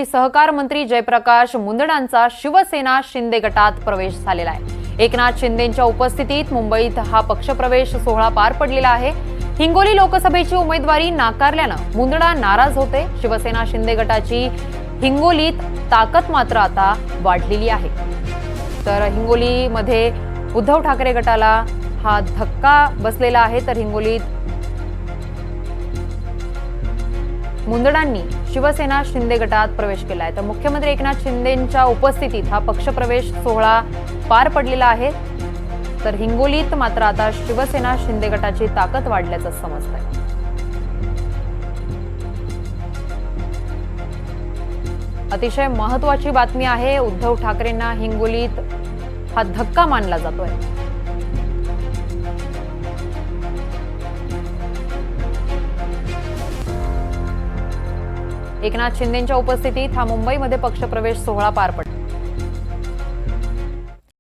सहकार मंत्री जयप्रकाश मुंदडांचा शिवसेना शिंदे गटात प्रवेश झालेला आहे। एकनाथ शिंदेंच्या उपस्थितीत मुंबईत हा पक्षप्रवेश सोहळा पार पडलेला आहे। हिंगोली लोकसभेची उमेदवारी नाकारल्यानं मुंदडा नाराज होते। शिवसेना शिंदे गटाची हिंगोलीत ताकद मात्र आता वाढलेली आहे। तर हिंगोलीमध्ये उद्धव ठाकरे गटाला हा धक्का बसलेला आहे। तर हिंगोलीत मुंदडांनी शिवसेना शिंदे गटात प्रवेश केला आहे। तर मुख्यमंत्री एकनाथ शिंदेंच्या उपस्थितीत हा पक्षप्रवेश सोहळा पार पडलेला आहे। तर हिंगोलीत मात्र आता शिवसेना शिंदे गटाची ताकद वाढल्याचं समजतंय। अतिशय महत्त्वाची बातमी आहे। उद्धव ठाकरेंना हिंगोलीत हा धक्का मानला जातोय। एकनाथ शिंदेंच्या उपस्थितीत हा मुंबईमध्ये पक्षप्रवेश सोहळा पार पडला।